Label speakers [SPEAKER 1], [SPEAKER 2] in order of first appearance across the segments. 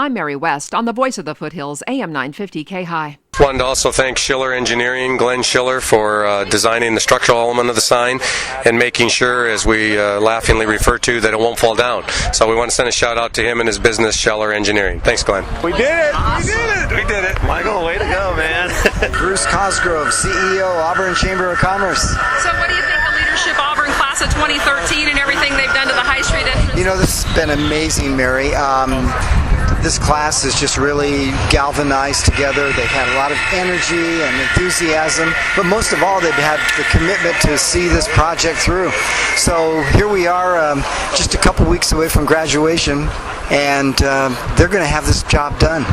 [SPEAKER 1] I'm Mary West on the Voice of the Foothills, AM 950 K-High.
[SPEAKER 2] Wanted to also thank Schiller Engineering, Glenn Schiller, for designing the structural element of the sign and making sure, as we laughingly refer to, that it won't fall down. So we want to send a shout out to him and his business, Schiller Engineering. Thanks, Glenn.
[SPEAKER 3] We did it! We did it! We did it! Michael, way to go, man.
[SPEAKER 4] Bruce Cosgrove, CEO, Auburn Chamber of Commerce.
[SPEAKER 5] So what do you think of Leadership Auburn Class of 2013 and everything they've done to the High Street entrance?
[SPEAKER 4] You know, this has been amazing, Mary. This class is just really galvanized together. They've had a lot of energy and enthusiasm, but most of all, they've had the commitment to see this project through. So here we are, just a couple weeks away from graduation, and they're going to have this job done.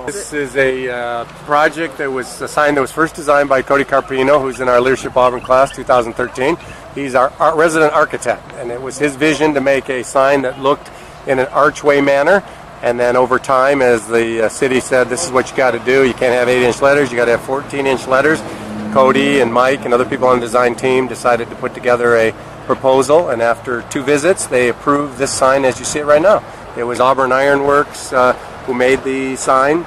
[SPEAKER 2] This is a project that was a sign that was first designed by Cody Carpino, who's in our Leadership Auburn Class 2013. He's our resident architect, and it was his vision to make a sign that looked in an archway manner, and then over time, as the city said, this is what you got to do. You can't have 8-inch letters, you got to have 14-inch letters. Cody and Mike and other people on the design team decided to put together a proposal, and after 2 visits, they approved this sign as you see it right now. It was Auburn Ironworks who made the sign.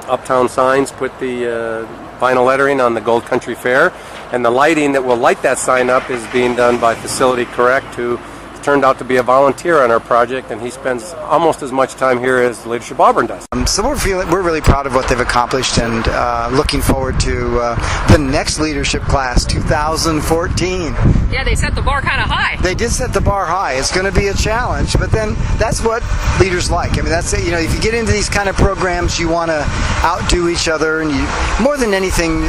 [SPEAKER 2] Uptown Signs put the vinyl lettering on the Gold Country Fair, and the lighting that will light that sign up is being done by Facility Correct, who turned out to be a volunteer on our project, and he spends almost as much time here as Leadership Auburn does.
[SPEAKER 4] So we're really proud of what they've accomplished, and looking forward to the next leadership class, 2014.
[SPEAKER 5] Yeah, they set the bar kind of high.
[SPEAKER 4] They did set the bar high. It's going to be a challenge, but then that's what leaders like. I mean, that's it. You know, if you get into these kind of programs, you want to outdo each other, and more than anything,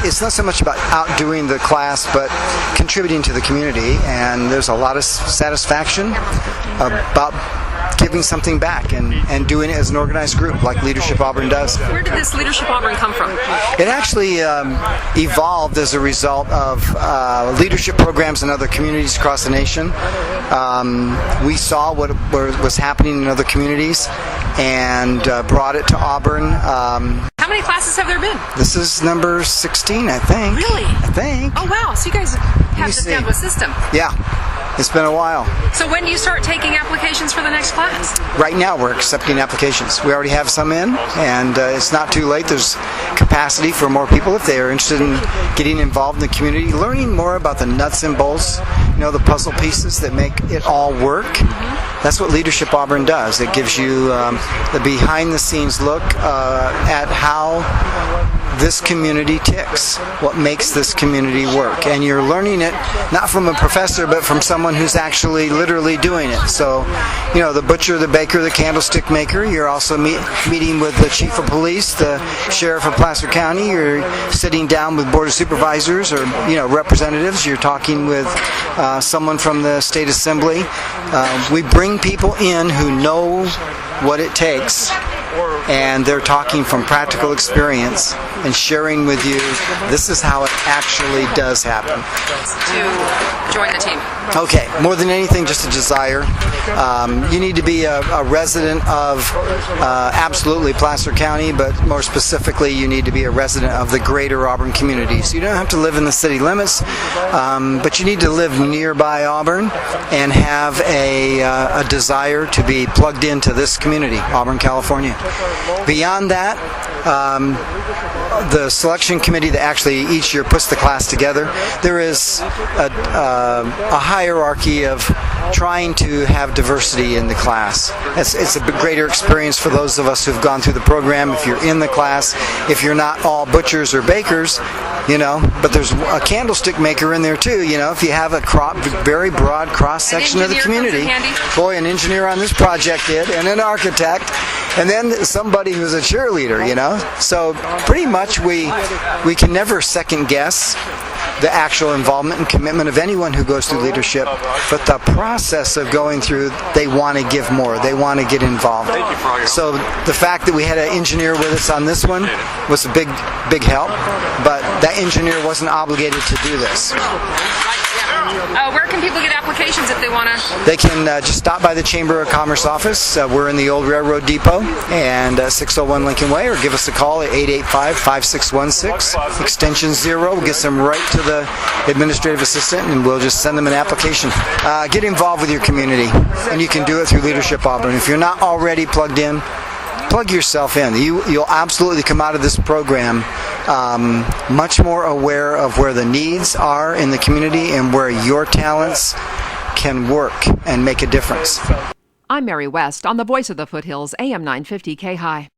[SPEAKER 4] it's not so much about outdoing the class, but contributing to the community. And there's a lot of satisfaction about giving something back and doing it as an organized group like Leadership Auburn does.
[SPEAKER 5] Where did this Leadership Auburn come from?
[SPEAKER 4] It actually evolved as a result of leadership programs in other communities across the nation. We saw what was happening in other communities and brought it to Auburn.
[SPEAKER 5] How many classes have there been?
[SPEAKER 4] This is number 16, I think.
[SPEAKER 5] Really?
[SPEAKER 4] I think.
[SPEAKER 5] Oh, wow. So you guys have this down to a system.
[SPEAKER 4] Yeah. It's been a while.
[SPEAKER 5] So when do you start taking applications for the next class?
[SPEAKER 4] Right now we're accepting applications. We already have some in, and it's not too late. There's capacity for more people if they are interested in getting involved in the community, learning more about the nuts and bolts, you know, the puzzle pieces that make it all work. That's what Leadership Auburn does. It gives you the behind-the-scenes look at how this community ticks, what makes this community work. And you're learning it not from a professor, but from someone who's actually literally doing it. So, you know, the butcher, the baker, the candlestick maker, you're also meeting with the chief of police, the sheriff of Placer County, you're sitting down with board of supervisors or, you know, representatives, you're talking with someone from the state assembly. We bring people in who know what it takes, and they're talking from practical experience and sharing with you, this is how it actually does happen.
[SPEAKER 5] To join the team.
[SPEAKER 4] Okay, more than anything, just a desire. You need to be a resident of absolutely Placer County, but more specifically, you need to be a resident of the greater Auburn community. So you don't have to live in the city limits, but you need to live nearby Auburn and have a desire to be plugged into this community, Auburn, California. Beyond that, the selection committee that actually each year puts the class together, there is a hierarchy of trying to have diversity in the class. It's a greater experience for those of us who've gone through the program. If you're in the class, if you're not all butchers or bakers, you know, but there's a candlestick maker in there too, you know, if you have a very broad cross-section of the community. Boy, an engineer on this project did, and an architect, and then somebody who's a cheerleader, you know. So pretty much we can never second guess the actual involvement and commitment of anyone who goes through leadership, but the process of going through, they want to give more, they want to get involved. So the fact that we had an engineer with us on this one was a big help, but that engineer wasn't obligated to do this.
[SPEAKER 5] Where can people get applications if they want to?
[SPEAKER 4] They can just stop by the Chamber of Commerce office. We're in the old Railroad Depot and 601 Lincoln Way, or give us a call at 885-5616, extension 0. We'll get them right to the administrative assistant, and we'll just send them an application. Get involved with your community, and you can do it through Leadership Auburn. If you're not already plugged in, plug yourself in. You'll absolutely come out of this program much more aware of where the needs are in the community and where your talents can work and make a difference.
[SPEAKER 1] I'm Mary West on the Voice of the Foothills, AM 950 K High.